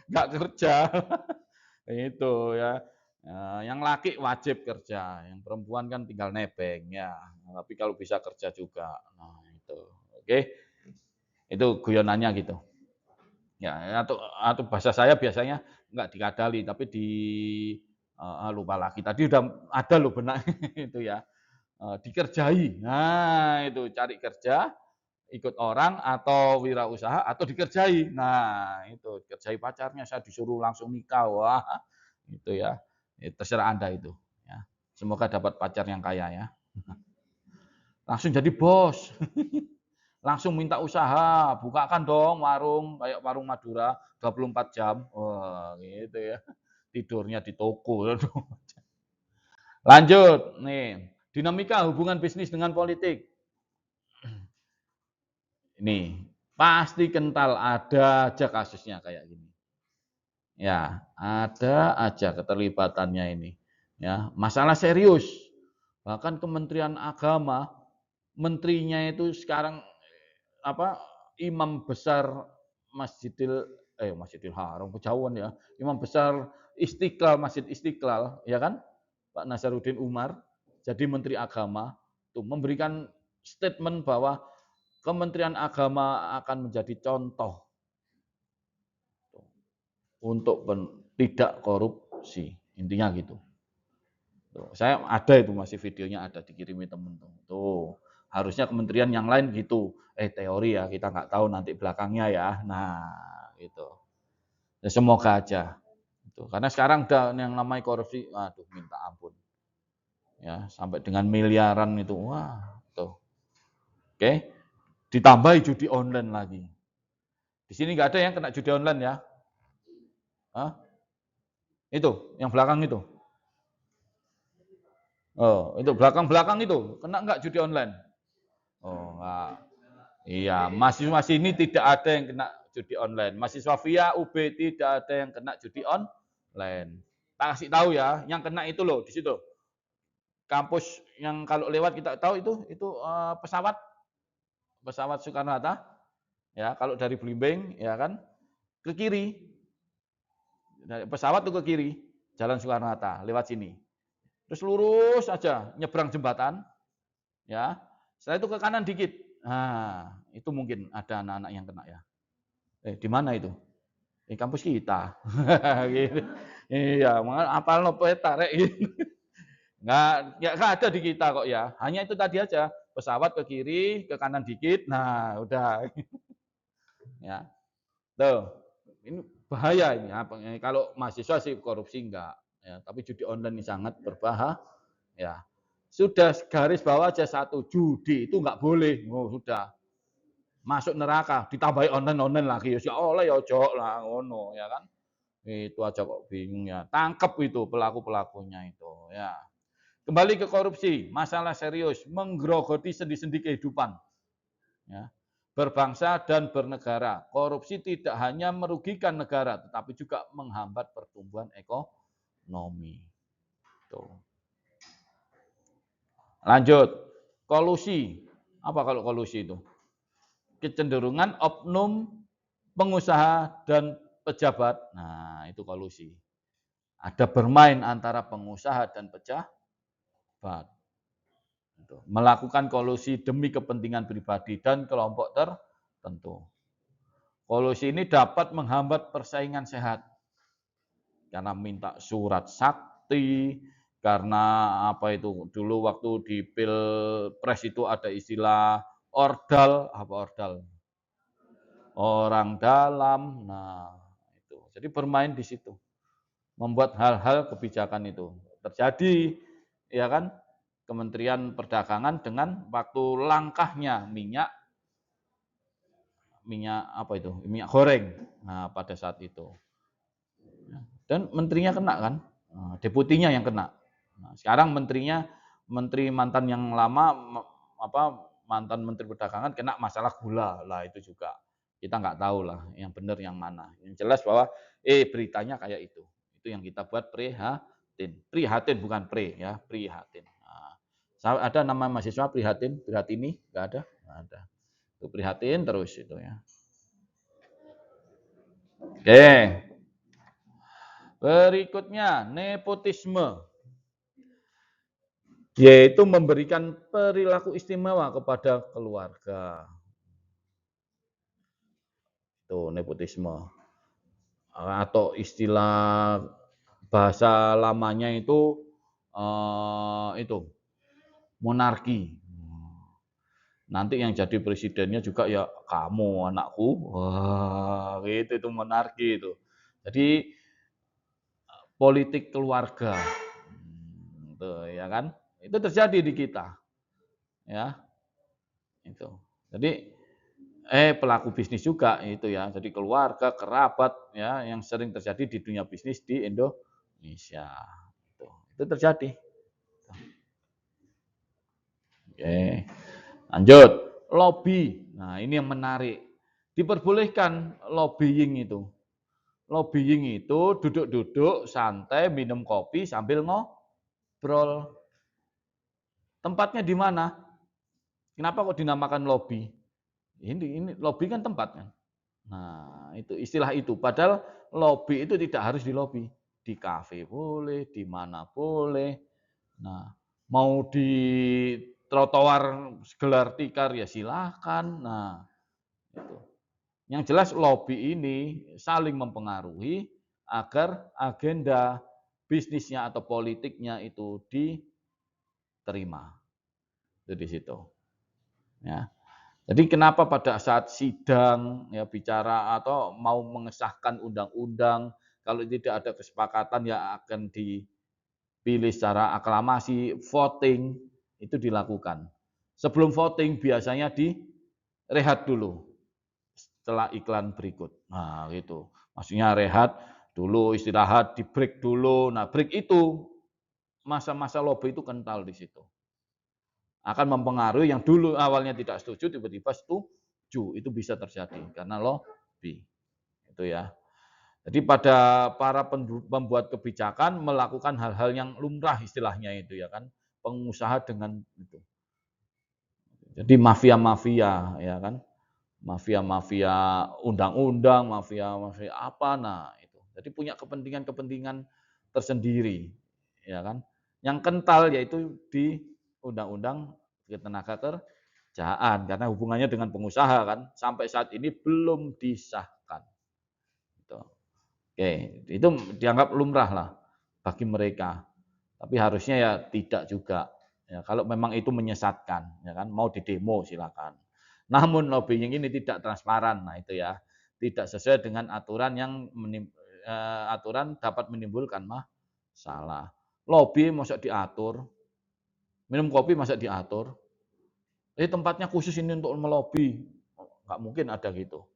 nggak kerja. Itu ya. Yang laki wajib kerja, yang perempuan kan tinggal nebeng ya. Tapi kalau bisa kerja juga. Nah, itu. Oke. Itu guyonannya gitu. Ya, atau bahasa saya biasanya nggak dikadali tapi lupa lagi. Tadi udah ada loh benak itu ya. Dikerjai. Nah, itu cari kerja, ikut orang atau wirausaha atau dikerjai. Nah, itu kerjai pacarnya saya disuruh langsung nikah. Wah, itu ya. Terserah Anda itu ya. Semoga dapat pacar yang kaya ya. Langsung jadi bos. Langsung minta usaha, bukakan dong warung kayak warung Madura 24 jam. Wah, gitu ya. Tidurnya di toko. Lanjut nih, dinamika hubungan bisnis dengan politik. Ini pasti kental, ada aja kasusnya kayak gini. Ya, ada aja keterlibatannya ini. Ya, masalah serius. Bahkan Kementerian Agama, menterinya itu sekarang apa imam besar Masjidil Haram, kejauhan ya. Imam besar Istiqlal, Masjid Istiqlal, ya kan? Pak Nasaruddin Umar jadi Menteri Agama tuh memberikan statement bahwa Kementerian Agama akan menjadi contoh untuk tidak korupsi. Intinya gitu. Tuh, saya ada itu masih videonya ada dikirimi temen tuh. Tuh, harusnya kementerian yang lain gitu. Teori ya, kita nggak tahu nanti belakangnya ya. Nah, itu. Ya, semoga aja. Itu. Karena sekarang udah yang namanya korupsi, aduh minta ampun. Ya, sampai dengan miliaran itu. Wah, tuh. Oke. Ditambah judi online lagi. Di sini nggak ada yang kena judi online ya. Hah? Itu, yang belakang itu. Oh, itu belakang-belakang itu. Kena nggak judi online? Oh, enggak. Iya, mahasiswa sini tidak ada yang kena judi online. Mahasiswa via UB tidak ada yang kena judi online. Tak kasih tahu ya, yang kena itu loh di situ. Kampus yang kalau lewat kita tahu itu pesawat pesawat Soekarno Hatta. Ya, kalau dari Blimbing ya kan ke kiri. Dari pesawat tuh ke kiri, Jalan Soekarno Hatta, lewat sini. Terus lurus aja nyebrang jembatan, ya. Setelah itu ke kanan dikit. Nah, itu mungkin ada anak-anak yang kena ya. Di mana itu? Kampus kita. Gitu. Iya, apal no peta rek gitu. Nggak ada di kita kok ya. Hanya itu tadi aja. Pesawat ke kiri, ke kanan dikit. Nah, udah. Ya. Tuh. Ini bahaya ini. Kalau mahasiswa sih korupsi enggak. Ya, tapi judi online ini sangat berbahaya. Ya. Sudah garis bawah aja satu, judi itu enggak boleh. Oh, sudah. Masuk neraka, ditambahi online-online lagi. Ya oleh ya ojo lah ngono ya kan. Itu aja kok bingung ya. Tangkep itu pelaku-pelakunya itu ya. Kembali ke korupsi, masalah serius, menggerogoti sendi-sendi kehidupan. Ya. Berbangsa dan bernegara. Korupsi tidak hanya merugikan negara, tetapi juga menghambat pertumbuhan ekonomi. Tuh. Lanjut, kolusi. Apa kalau kolusi itu? Kecenderungan oknum pengusaha dan pejabat. Nah, itu kolusi. Ada bermain antara pengusaha dan pejabat. Melakukan kolusi demi kepentingan pribadi dan kelompok tertentu. Kolusi ini dapat menghambat persaingan sehat karena minta surat sakti, karena apa itu dulu waktu di Pilpres itu ada istilah ordal, apa ordal? Orang dalam. Nah, itu. Jadi bermain di situ. Membuat hal-hal kebijakan itu terjadi, ya kan? Kementerian Perdagangan dengan waktu langkahnya minyak apa itu? Minyak goreng. Nah, pada saat itu. Dan menterinya kena kan? Deputinya yang kena. Nah, sekarang menteri mantan yang lama apa mantan menteri perdagangan kena masalah gula lah itu juga. Kita nggak tahu lah yang benar yang mana. Yang jelas bahwa beritanya kayak itu. Itu yang kita buat Prihatin bukan pre ya, prihatin. Nah, ada nama mahasiswa Prihatin, Prihatini? Enggak ada? Enggak ada. Itu prihatin terus itu ya. Oke. Berikutnya, nepotisme. Yaitu memberikan perilaku istimewa kepada keluarga. Itu nepotisme. Atau istilah bahasa lamanya itu monarki. Nanti yang jadi presidennya juga ya kamu anakku. Wah, itu monarki itu. Jadi politik keluarga. Itu ya kan? Itu terjadi di kita. Ya. Itu. Jadi pelaku bisnis juga itu ya. Jadi keluarga, kerabat ya yang sering terjadi di dunia bisnis di Indonesia. Itu terjadi. Oke. Lanjut, lobby. Nah, ini yang menarik. Diperbolehkan lobbying itu. Lobbying itu duduk-duduk santai minum kopi sambil ngobrol. Tempatnya di mana? Kenapa kok dinamakan lobby? Ini lobby kan tempat kan. Nah, itu istilah itu. Padahal lobby itu tidak harus di lobby. Di kafe boleh, di mana boleh. Nah, mau di trotoar gelar tikar ya silahkan. Nah, itu. Yang jelas lobby ini saling mempengaruhi agar agenda bisnisnya atau politiknya itu diterima. Itu di situ. Ya. Jadi kenapa pada saat sidang ya bicara atau mau mengesahkan undang-undang kalau tidak ada kesepakatan ya akan dipilih secara aklamasi, voting itu dilakukan. Sebelum voting biasanya direhat dulu setelah iklan berikut. Nah, gitu. Maksudnya rehat dulu, istirahat, di break dulu. Nah, break itu masa-masa lobby itu kental di situ. Akan mempengaruhi yang dulu awalnya tidak setuju tiba-tiba setuju. Itu bisa terjadi karena lobby. Itu ya. Jadi pada para pembuat kebijakan melakukan hal-hal yang lumrah istilahnya itu ya kan. Pengusaha dengan itu. Jadi mafia-mafia ya kan. Mafia-mafia undang-undang, mafia-mafia apa, nah itu. Jadi punya kepentingan-kepentingan tersendiri, ya kan. Yang kental yaitu di undang-undang ketenagakerjaan karena hubungannya dengan pengusaha kan sampai saat ini belum disahkan. Gitu. Oke, itu dianggap lumrah lah bagi mereka. Tapi harusnya ya tidak juga. Ya, kalau memang itu menyesatkan, ya kan, mau didemo silakan. Namun lobbying ini tidak transparan, nah itu ya, tidak sesuai dengan aturan yang aturan dapat menimbulkan masalah. Lobby masa diatur, minum kopi masa diatur. Tempatnya khusus ini untuk melobi, nggak mungkin ada gitu,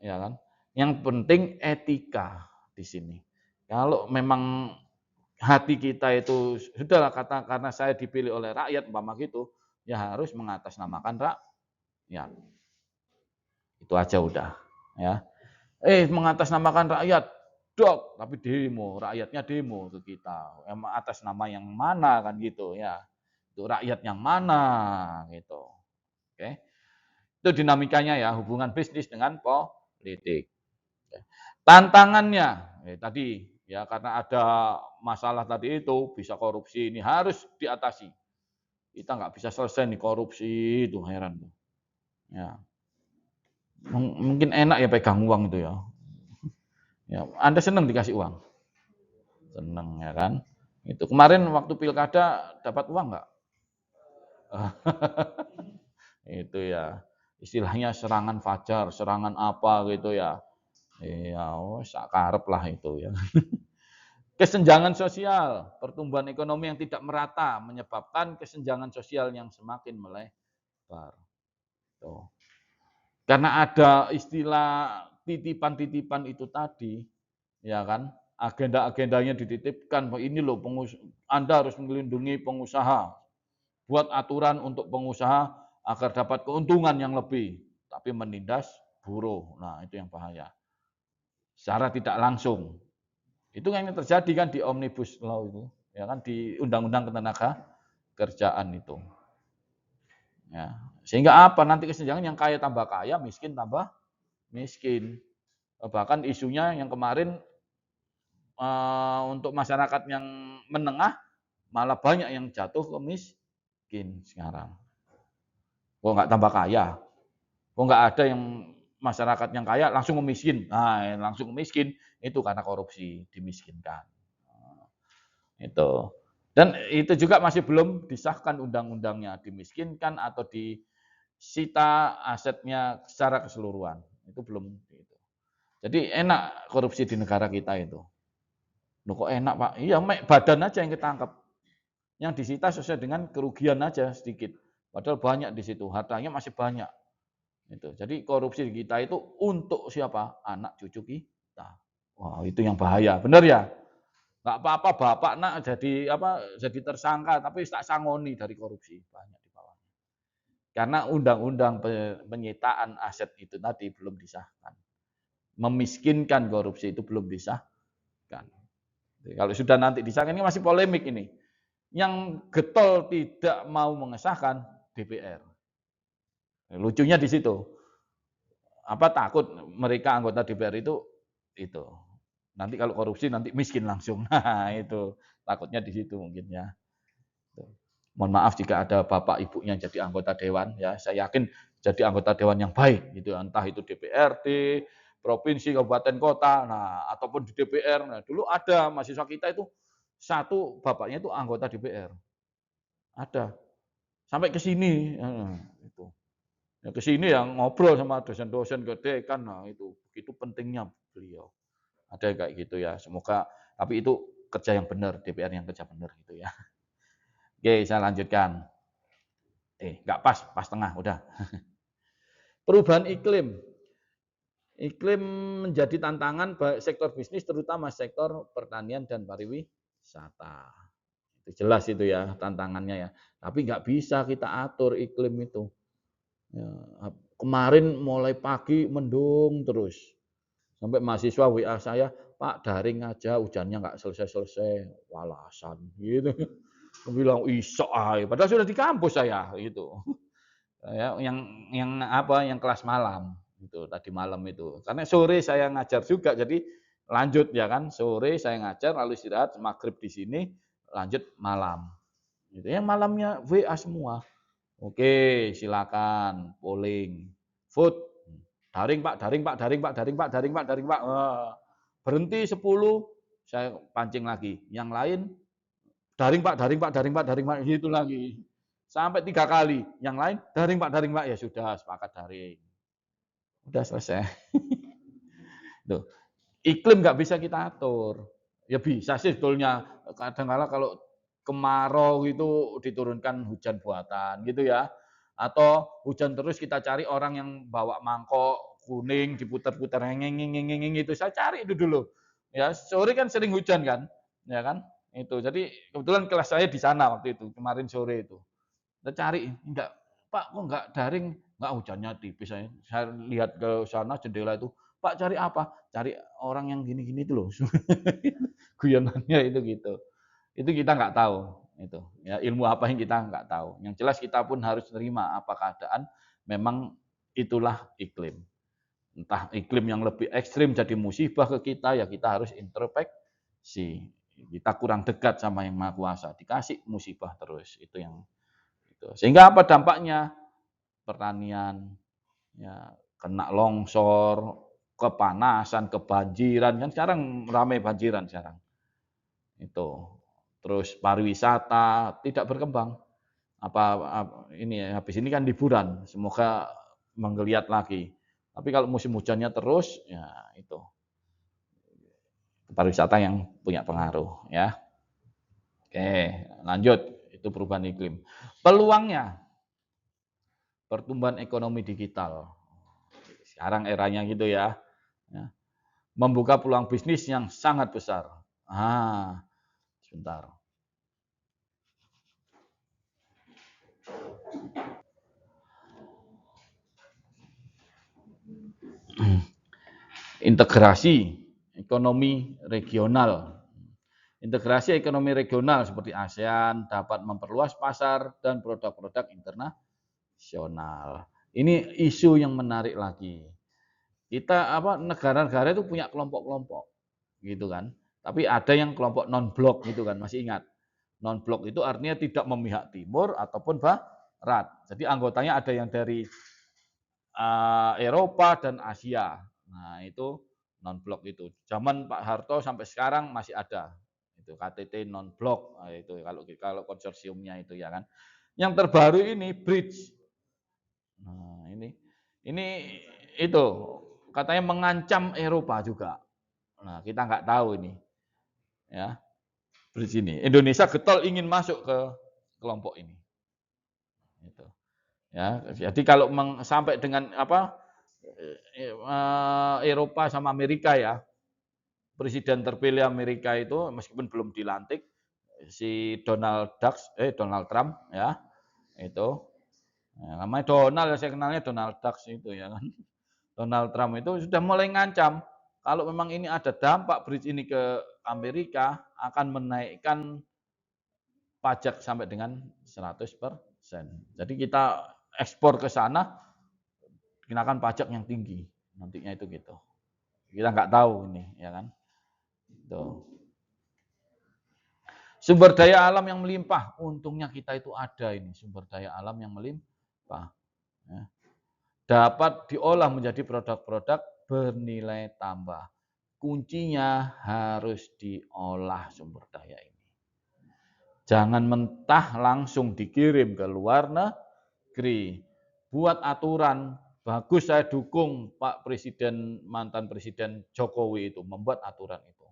ya kan? Yang penting etika di sini. Kalau memang hati kita itu sudahlah kata karena saya dipilih oleh rakyat umpama gitu, ya harus mengatasnamakan rakyat. Itu aja udah, ya. Mengatasnamakan rakyat, dok, tapi demo, rakyatnya demo ke kita. Atas nama yang mana kan gitu ya. Itu rakyat yang mana gitu. Oke. Itu dinamikanya ya, hubungan bisnis dengan politik. Tantangannya, tadi ya karena ada masalah tadi itu bisa korupsi ini harus diatasi. Kita nggak bisa selesai nih korupsi itu heran. Ya, mungkin enak ya pegang uang itu ya. Ya, Anda senang dikasih uang? Senang ya kan? Itu kemarin waktu pilkada dapat uang nggak? Itu ya istilahnya serangan fajar, serangan apa gitu ya. Iya, sakarep lah itu ya. Kesenjangan sosial, pertumbuhan ekonomi yang tidak merata menyebabkan kesenjangan sosial yang semakin melebar. Tuh. Karena ada istilah titipan-titipan itu tadi, ya kan? Agenda-agendanya dititipkan, ini loh Anda harus melindungi pengusaha. Buat aturan untuk pengusaha agar dapat keuntungan yang lebih, tapi menindas buruh. Nah, itu yang bahaya. Secara tidak langsung. Itu yang terjadi kan di Omnibus Law itu, ya kan di Undang-Undang Ketenaga Kerjaan itu. Ya. Sehingga apa? Nanti kesenjangan yang kaya tambah kaya, miskin tambah miskin. Bahkan isunya yang kemarin untuk masyarakat yang menengah malah banyak yang jatuh ke miskin sekarang. Kok nggak tambah kaya? Kok nggak ada yang masyarakat yang kaya langsung miskin? Nah, langsung miskin itu karena korupsi, dimiskinkan. Itu. Dan itu juga masih belum disahkan undang-undangnya, dimiskinkan atau disita asetnya secara keseluruhan. Itu belum itu. Jadi enak korupsi di negara kita itu. Loh kok enak, Pak? Iya, badan aja yang ketangkep. Yang disita sesuai dengan kerugian aja sedikit. Padahal banyak di situ, hartanya masih banyak. Itu. Jadi korupsi di kita itu untuk siapa? Anak cucu kita. Wah, itu yang bahaya. Benar ya? Nggak apa-apa bapak nak jadi tersangka, tapi tak sangoni dari korupsi banyak di bawahnya. Karena undang-undang penyitaan aset itu tadi belum disahkan. Memiskinkan korupsi itu belum disahkan. Kalau sudah nanti disahkan ini masih polemik ini. Yang getol tidak mau mengesahkan DPR. Lucunya di situ. Takut mereka anggota DPR itu nanti kalau korupsi nanti miskin langsung. Nah, itu takutnya di situ mungkin ya. Mohon maaf jika ada bapak ibunya jadi anggota dewan ya. Saya yakin jadi anggota dewan yang baik gitu, entah itu DPRD, provinsi, kabupaten, kota, nah ataupun di DPR. Nah, dulu ada mahasiswa kita itu satu bapaknya itu anggota DPR. Ada. Sampai ke sini itu. Ya ke sini yang ngobrol sama dosen-dosen gede kan, nah itu begitu pentingnya beliau. Ada kayak gitu ya. Semoga tapi itu kerja yang benar, DPR yang kerja benar gitu ya. Oke, saya lanjutkan. Nggak pas tengah, udah. Perubahan iklim. Iklim menjadi tantangan sektor bisnis, terutama sektor pertanian dan pariwisata. Itu jelas itu ya tantangannya ya. Tapi nggak bisa kita atur iklim itu. Ya, kemarin mulai pagi mendung terus. Sampai mahasiswa WA saya, Pak daring aja hujannya nggak selesai-selesai. Walasan gitu. Aku bilang iso padahal sudah di kampus saya gitu. Ya, yang kelas malam itu tadi malam itu. Karena sore saya ngajar juga jadi lanjut ya kan. Sore saya ngajar lalu istirahat maghrib di sini lanjut malam. Gitu ya malamnya WA semua. Oke, silakan polling. Vote. Daring Pak, daring Pak, daring Pak, daring Pak, daring Pak, daring Pak. Berhenti 10 saya pancing lagi. Yang lain daring Pak, daring Pak, daring Pak, daring Pak gitu lagi. Sampai 3 kali. Yang lain daring Pak, daring Pak. Ya sudah sepakat daring. Udah selesai. Tuh. Iklim nggak bisa kita atur. Ya bisa sih sebetulnya. Kadang-kala kalau kemarau itu diturunkan hujan buatan gitu ya. Atau hujan terus kita cari orang yang bawa mangkok kuning diputar-putar ngeng itu. Saya cari itu dulu. Ya, sore kan sering hujan kan? Ya kan? Itu. Jadi kebetulan kelas saya di sana waktu itu, kemarin sore itu. Kita cari, enggak, Pak kok enggak daring? Enggak, hujannya tipis. Saya lihat ke sana jendela itu, Pak cari apa? Cari orang yang gini-gini itu loh. Guyonannya itu gitu. Itu kita nggak tahu. Itu ya ilmu apa yang kita nggak tahu. Yang jelas kita pun harus terima apa keadaan memang itulah iklim. Entah iklim yang lebih ekstrim jadi musibah ke kita, ya kita harus introspeksi. Kita kurang dekat sama yang Maha Kuasa, dikasih musibah terus. Itu yang itu. Sehingga apa dampaknya? Pertanian ya kena longsor, kepanasan, kebanjiran kan sekarang ramai banjiran sekarang. Itu. Terus pariwisata tidak berkembang. Ini ya, habis ini kan liburan, semoga menggeliat lagi. Tapi kalau musim hujannya terus ya itu. Pariwisata yang punya pengaruh ya. Oke, lanjut. Itu perubahan iklim. Peluangnya pertumbuhan ekonomi digital. Sekarang eranya gitu ya. Membuka peluang bisnis yang sangat besar. Sebentar. Integrasi ekonomi regional. Integrasi ekonomi regional seperti ASEAN dapat memperluas pasar dan produk-produk internasional. Ini isu yang menarik lagi. Kita negara-negara itu punya kelompok-kelompok gitu kan. Tapi ada yang kelompok non-blok gitu kan, masih ingat. Non-blok itu artinya tidak memihak timur ataupun barat. Jadi anggotanya ada yang dari Eropa dan Asia. Nah, itu non-blok itu. Zaman Pak Harto sampai sekarang masih ada. Itu KTT non-blok, nah, itu kalau konsorsiumnya itu ya kan. Yang terbaru ini bridge. Nah, ini itu katanya mengancam Eropa juga. Nah, kita nggak tahu ini. Ya, bridge ini. Indonesia getol ingin masuk ke kelompok ini. Itu. Ya, jadi kalau sampai dengan Eropa sama Amerika ya, presiden terpilih Amerika itu meskipun belum dilantik si Donald Trump ya itu ya, namanya Donald ya, saya kenalnya Donald Duck itu ya kan. Donald Trump itu sudah mulai ngancam kalau memang ini ada dampak bridge ini ke Amerika akan menaikkan pajak sampai dengan 100%. Jadi kita ekspor ke sana dikenakan pajak yang tinggi nantinya itu gitu. Kita nggak tahu ini ya kan. Tuh. Sumber daya alam yang melimpah, untungnya kita itu ada ini sumber daya alam yang melimpah. Ya. Dapat diolah menjadi produk-produk bernilai tambah. Kuncinya harus diolah sumber daya ini. Jangan mentah langsung dikirim ke luar negeri. Buat aturan, bagus saya dukung Pak Presiden, mantan Presiden Jokowi itu membuat aturan itu.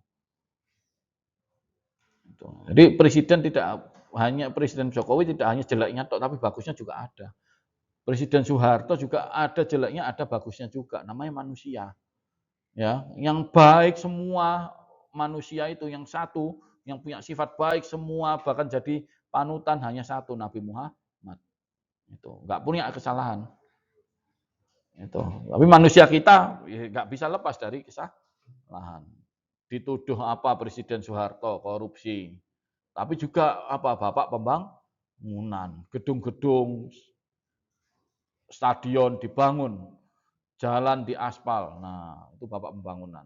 Jadi Presiden Jokowi tidak hanya jeleknya tok, tapi bagusnya juga ada. Presiden Soeharto juga ada jeleknya, ada bagusnya juga. Namanya manusia. Ya, yang baik semua manusia itu yang satu, yang punya sifat baik semua, bahkan jadi panutan hanya satu, Nabi Muhammad. Itu nggak punya kesalahan. Itu. Tapi manusia kita nggak bisa lepas dari kesalahan. Dituduh Presiden Soeharto korupsi. Tapi juga Bapak pembangunan, gedung-gedung, stadion dibangun, jalan di aspal. Nah, itu Bapak pembangunan.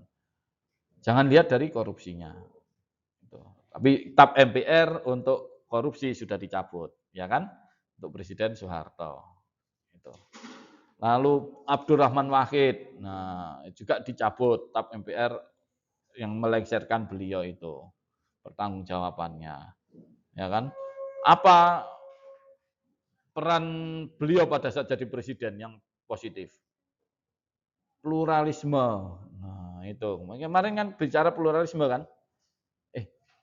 Jangan lihat dari korupsinya. Tapi TAP MPR untuk korupsi sudah dicabut, ya kan? Untuk Presiden Soeharto. Itu. Lalu Abdurrahman Wahid, nah juga dicabut TAP MPR yang melengsarkan beliau itu pertanggungjawabannya. Ya kan? Apa peran beliau pada saat jadi presiden yang positif? Pluralisme. Nah, itu. Kemarin kan bicara pluralisme kan?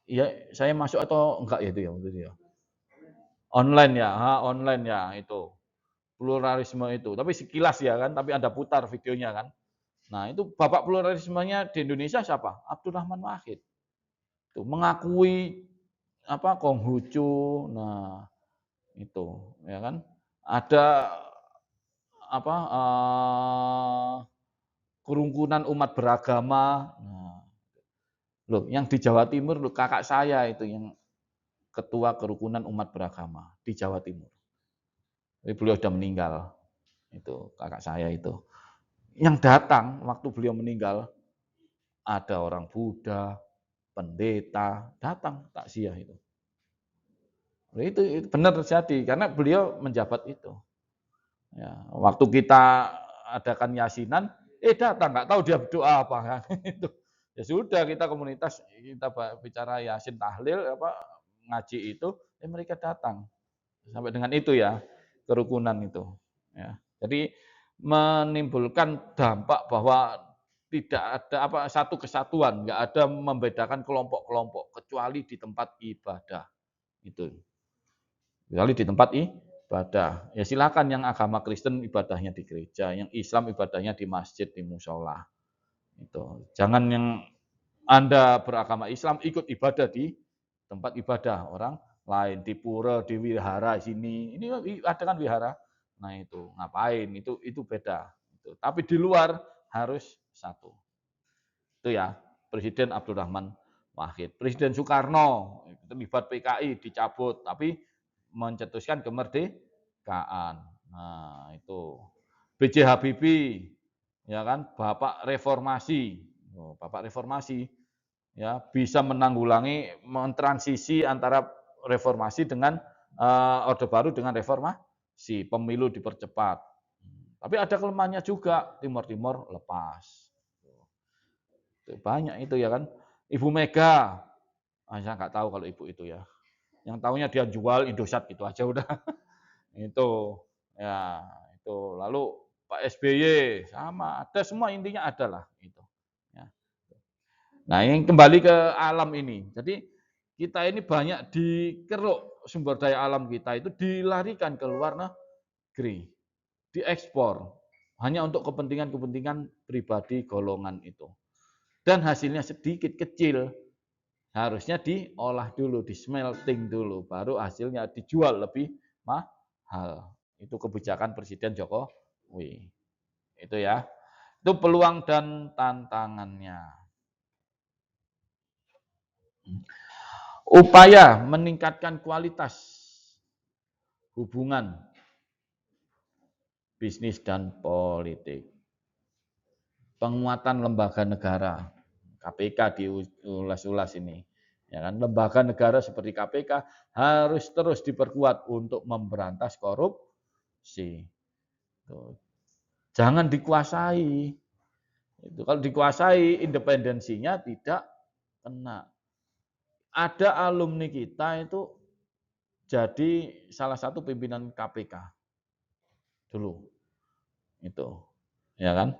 Iya, saya masuk atau enggak ya itu ya waktu itu ya? Online ya, online ya itu. Pluralisme itu. Tapi sekilas ya kan, tapi Anda putar videonya kan. Nah, itu bapak pluralismenya di Indonesia siapa? Abdurrahman Wahid. Itu mengakui Konghucu. Nah, itu ya kan. Ada kerukunan umat beragama. Nah, loh, yang di Jawa Timur loh, kakak saya itu yang ketua kerukunan umat beragama di Jawa Timur. Jadi beliau sudah meninggal. Itu kakak saya itu. Yang datang waktu beliau meninggal ada orang Buddha, pendeta datang takziah itu. Itu benar terjadi karena beliau menjabat itu. Ya, waktu kita adakan yasinan, datang nggak tahu dia berdoa apa kan itu. Ya sudah kita komunitas kita bicara yasin tahlil ngaji itu, mereka datang sampai dengan itu ya kerukunan itu. Ya. Jadi menimbulkan dampak bahwa tidak ada satu kesatuan, nggak ada membedakan kelompok-kelompok kecuali di tempat ibadah itu. Kecuali di tempat ibadah. Ya silakan yang agama Kristen ibadahnya di gereja, yang Islam ibadahnya di masjid, di musola. Itu. Jangan yang Anda beragama Islam ikut ibadah di tempat ibadah orang lain, di pura, di wihara sini. Ini ada kan wihara. Nah itu ngapain? Itu beda. Itu. Tapi di luar harus satu. Itu ya. Presiden Abdurrahman Wahid. Presiden Soekarno terlibat PKI dicabut, tapi mencetuskan kemerdekaan. Nah, itu. B.J. Habibie, ya kan, Bapak Reformasi. Bapak Reformasi, ya, bisa menanggulangi, mentransisi antara reformasi dengan Orde Baru dengan reformasi, pemilu dipercepat. Tapi ada kelemahannya juga, Timor-Timor lepas. Banyak itu ya kan. Ibu Mega, saya nggak tahu kalau ibu itu ya. Yang tahunya dia jual Indosat gitu aja udah. Itu ya itu. Lalu Pak SBY sama, ada semua intinya ada lah itu. Ya. Nah, yang kembali ke alam ini. Jadi kita ini banyak dikeruk sumber daya alam kita itu dilarikan ke luar negeri, diekspor hanya untuk kepentingan-kepentingan pribadi golongan itu. Dan hasilnya sedikit kecil, harusnya diolah dulu, di smelting dulu, baru hasilnya dijual lebih mahal. Itu kebijakan Presiden Jokowi. Itu ya. Itu peluang dan tantangannya. Upaya meningkatkan kualitas hubungan bisnis dan politik. Penguatan lembaga negara, KPK diulas-ulas ini. Ya kan, lembaga negara seperti KPK harus terus diperkuat untuk memberantas korupsi. Jangan dikuasai. Itu kalau dikuasai independensinya tidak kena. Ada alumni kita itu jadi salah satu pimpinan KPK dulu. Itu, ya kan?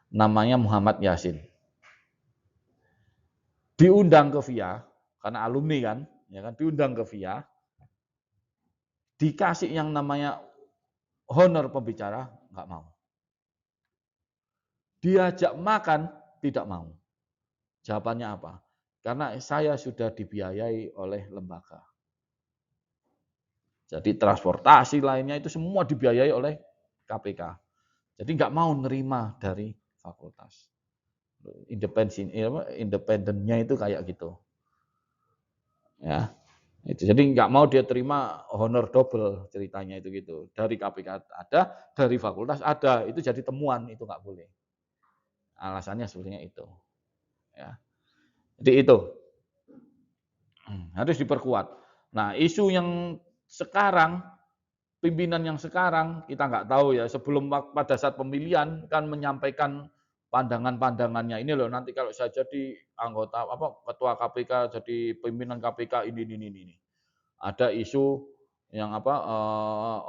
Namanya Muhammad Yasin. Diundang ke VIA karena alumni kan, ya kan, diundang ke VIA. Dikasih yang namanya honor pembicara, nggak mau. Diajak makan, tidak mau. Jawabannya apa? Karena saya sudah dibiayai oleh lembaga. Jadi transportasi lainnya itu semua dibiayai oleh KPK. Jadi nggak mau nerima dari fakultas. Independennya itu kayak gitu. Ya, itu. Jadi nggak mau dia terima honor double ceritanya itu gitu. Dari KPK ada, dari fakultas ada. Itu jadi temuan, itu nggak boleh. Alasannya sebetulnya itu. Ya. Jadi itu harus diperkuat. Nah, isu yang sekarang, pimpinan yang sekarang kita nggak tahu ya. Sebelum pada saat pemilihan kan menyampaikan pandangan-pandangannya, ini loh nanti kalau saya jadi anggota ketua KPK, jadi pimpinan KPK ini. Ada isu yang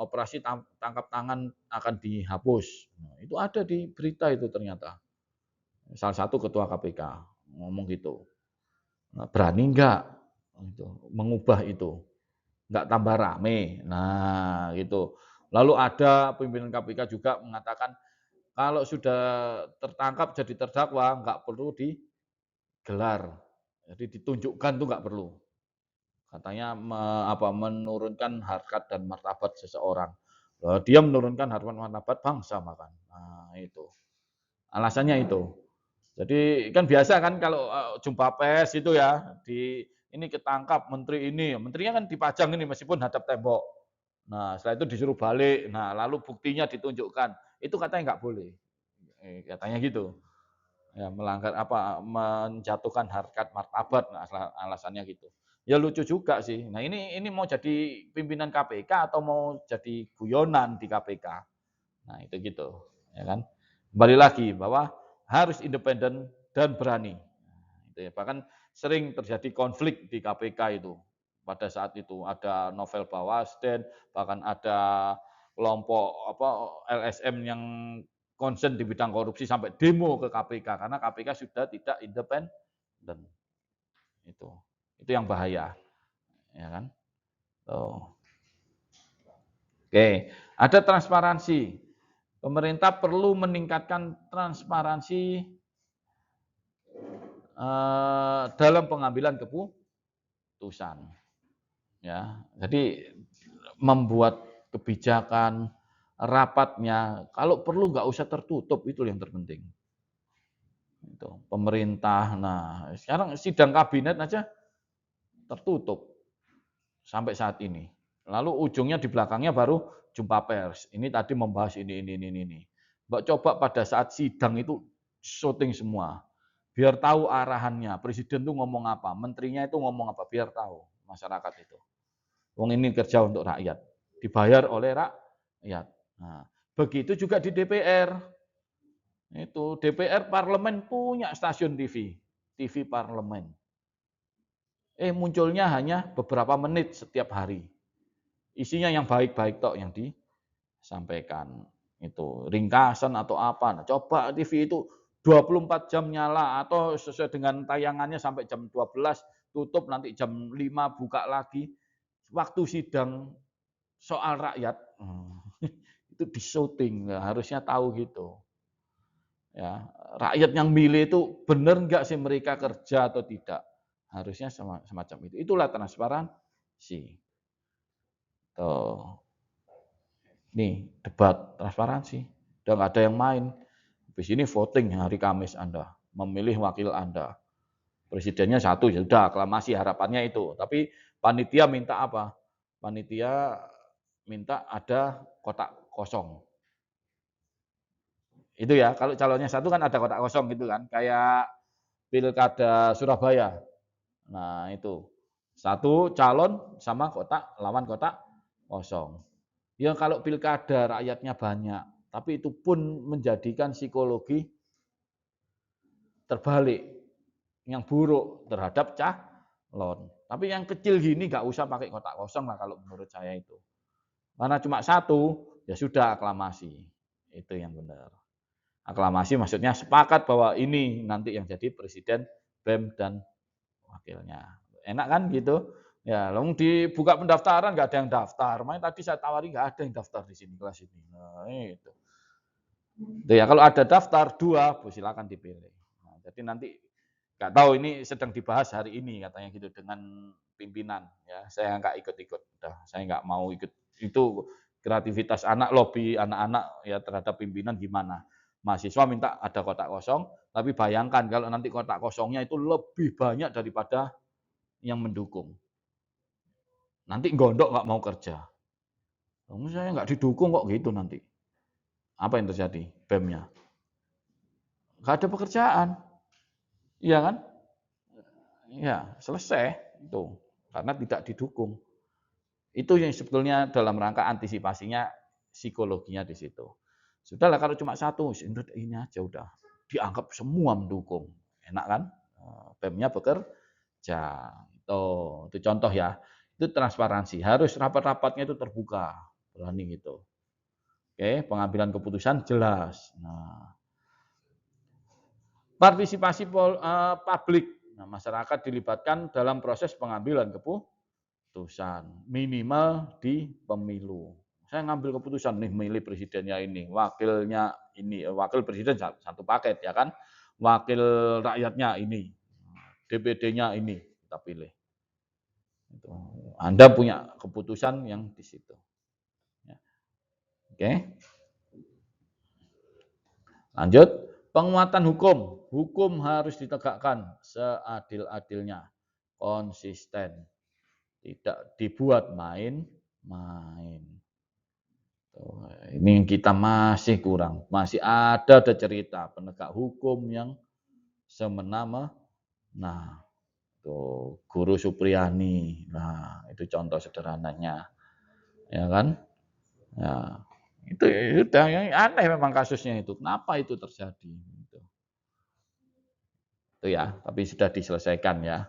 operasi tangkap tangan akan dihapus. Nah, itu ada di berita itu ternyata. Salah satu ketua KPK ngomong gitu. Nah, berani nggak mengubah itu? Nggak tambah rame. Nah, gitu. Lalu ada pimpinan KPK juga mengatakan kalau sudah tertangkap jadi terdakwa nggak perlu digelar. Jadi ditunjukkan tuh nggak perlu. Katanya menurunkan harkat dan martabat seseorang. Dia menurunkan harkat martabat bangsa makan. Nah, itu. Alasannya itu. Jadi kan biasa kan kalau jumpa pers itu ya, ini ketangkap menteri ini, menterinya kan dipajang ini meskipun hadap tembok. Nah, setelah itu disuruh balik. Nah, lalu buktinya ditunjukkan. Itu katanya nggak boleh. Katanya gitu. Ya, melanggar menjatuhkan harkat martabat, nah, alasannya gitu. Ya lucu juga sih. Nah, ini mau jadi pimpinan KPK atau mau jadi guyonan di KPK. Nah, itu gitu, ya kan? Kembali lagi bahwa harus independen dan berani. Itu ya. Bahkan sering terjadi konflik di KPK itu. Pada saat itu ada novel Bawasden, bahkan ada kelompok LSM yang concern di bidang korupsi sampai demo ke KPK karena KPK sudah tidak independen. Itu yang bahaya, ya kan? Tuh. Oke, ada transparansi. Pemerintah perlu meningkatkan transparansi dalam pengambilan keputusan. Ya, jadi membuat kebijakan rapatnya, kalau perlu nggak usah tertutup, itu yang terpenting. Itu pemerintah. Nah, sekarang sidang kabinet aja tertutup sampai saat ini. Lalu ujungnya di belakangnya baru jumpa pers. Ini tadi membahas ini. Mbak coba pada saat sidang itu syuting semua. Biar tahu arahannya. Presiden tuh ngomong apa, menterinya itu ngomong apa, biar tahu masyarakat itu. Wong ini kerja untuk rakyat, dibayar oleh rakyat. Nah, begitu juga di DPR. Itu DPR parlemen punya stasiun TV, TV parlemen. Munculnya hanya beberapa menit setiap hari. Isinya yang baik-baik tok yang disampaikan. Itu ringkasan atau apa. Nah, coba TV itu 24 jam nyala atau sesuai dengan tayangannya sampai jam 12 tutup, nanti jam 5 buka lagi. Waktu sidang soal rakyat itu di syuting, harusnya tahu gitu. Ya, rakyat yang milih itu benar nggak sih mereka kerja atau tidak? Harusnya semacam itu. Itulah transparansi. Tuh. Nih, debat transparansi. Udah nggak ada yang main. Habis ini voting hari Kamis Anda, memilih wakil Anda. Presidennya satu, ya sudah aklamasi, harapannya itu. Tapi panitia minta apa? Panitia minta ada kotak kosong. Itu ya, kalau calonnya satu kan ada kotak kosong gitu kan, kayak pilkada Surabaya. Nah itu, satu calon sama kotak, lawan kotak kosong. Ya kalau pilkada rakyatnya banyak, tapi itu pun menjadikan psikologi terbalik, yang buruk terhadap calon. Tapi yang kecil gini nggak usah pakai kotak kosong lah kalau menurut saya itu. Karena cuma satu, ya sudah aklamasi. Itu yang benar. Aklamasi maksudnya sepakat bahwa ini nanti yang jadi presiden, BEM, dan wakilnya. Enak kan gitu? Ya, lalu dibuka pendaftaran nggak ada yang daftar. Makanya tadi saya tawari nggak ada yang daftar di sini kelas ini. Nah, itu. Itu ya, kalau ada daftar dua, silakan dipilih. Nah, jadi nanti nggak tahu ini sedang dibahas hari ini katanya gitu dengan pimpinan. Ya, saya nggak ikut-ikut. Udah, saya nggak mau ikut. Itu kreativitas anak, lobby anak-anak ya terhadap pimpinan gimana. Mahasiswa minta ada kotak kosong, tapi bayangkan kalau nanti kotak kosongnya itu lebih banyak daripada yang mendukung. Nanti gondok nggak mau kerja. Saya nggak didukung kok gitu nanti. Apa yang terjadi? BEM-nya. Nggak ada pekerjaan. Iya kan? Ya, selesai itu. Karena tidak didukung. Itu yang sebetulnya dalam rangka antisipasinya, psikologinya di situ. Sudahlah kalau cuma satu, ini aja udah. Dianggap semua mendukung. Enak kan? BEM-nya bekerja. Itu contoh ya. Itu transparansi. Harus rapat-rapatnya itu terbuka. Berani gitu. Oke, pengambilan keputusan jelas. Nah, partisipasi publik. Nah, masyarakat dilibatkan dalam proses pengambilan keputusan. Minimal di pemilu. Saya ngambil keputusan nih, milih presidennya ini, wakilnya ini, wakil presiden satu paket ya kan, wakil rakyatnya ini, DPD-nya ini kita pilih. Anda punya keputusan yang di situ. Oke, lanjut. Penguatan hukum. Hukum harus ditegakkan seadil-adilnya, konsisten, tidak dibuat main-main. Ini kita masih kurang, masih ada cerita penegak hukum yang semena-mena. Nah, tuh Guru Supriyani, nah itu contoh sederhananya, ya kan? Ya, itu yang aneh memang kasusnya itu. Kenapa itu terjadi? Itu ya, tapi sudah diselesaikan ya.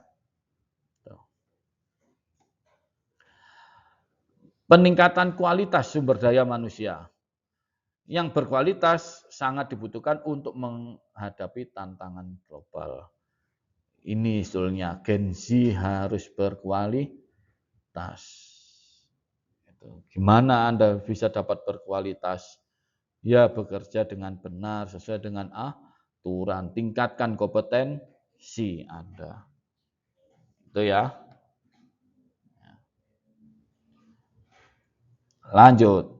Peningkatan kualitas sumber daya manusia yang berkualitas sangat dibutuhkan untuk menghadapi tantangan global. Ini sebetulnya Gen Z harus berkualitas. Gimana Anda bisa dapat berkualitas? Ya bekerja dengan benar sesuai dengan aturan, tingkatkan kompetensi Anda. Itu ya. Lanjut.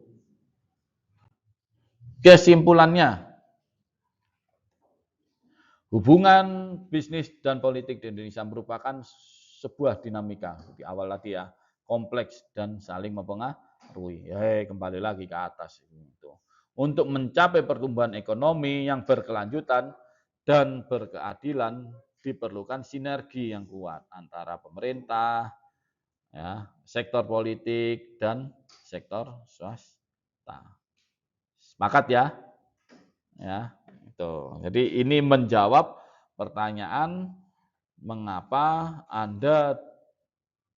Kesimpulannya, Hubungan bisnis dan politik di Indonesia merupakan sebuah dinamika. Di awal tadi ya, kompleks dan saling mempengaruhi. Kembali lagi ke atas itu. Untuk mencapai pertumbuhan ekonomi yang berkelanjutan dan berkeadilan diperlukan sinergi yang kuat antara pemerintah, ya, sektor politik dan sektor swasta. Sepakat ya? Ya, itu. Jadi ini menjawab pertanyaan mengapa Anda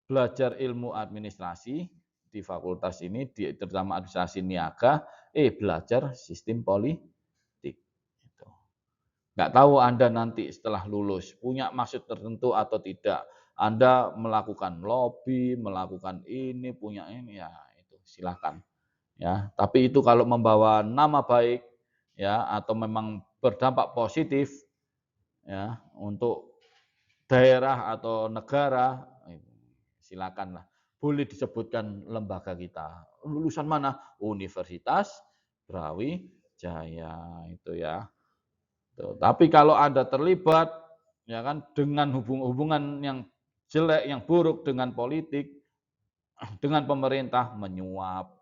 belajar ilmu administrasi di fakultas ini, terutama administrasi niaga, belajar sistem politik. Gitu. Nggak tahu Anda nanti setelah lulus punya maksud tertentu atau tidak. Anda melakukan lobby, melakukan ini, punya ini, ya itu silakan. Ya, tapi itu kalau membawa nama baik, ya, atau memang berdampak positif, ya, untuk daerah atau negara, silakanlah. Boleh disebutkan lembaga kita. Lulusan mana? Universitas Brawijaya itu ya. Tuh. Tapi kalau Anda terlibat ya kan dengan hubungan yang jelek, yang buruk dengan politik, dengan pemerintah menyuap.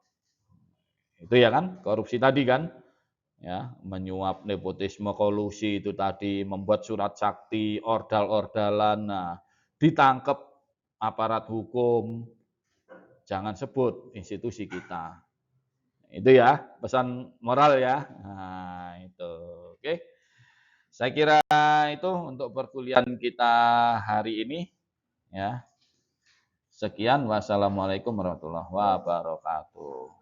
Itu ya kan, korupsi tadi kan? Ya, menyuap, nepotisme, kolusi itu tadi, membuat surat sakti, ordal-ordalan. Nah, ditangkap aparat hukum, jangan sebut institusi kita. Itu ya, pesan moral ya. Nah, itu. Oke. Saya kira itu untuk perkuliahan kita hari ini ya. Sekian, wassalamualaikum warahmatullahi wabarakatuh.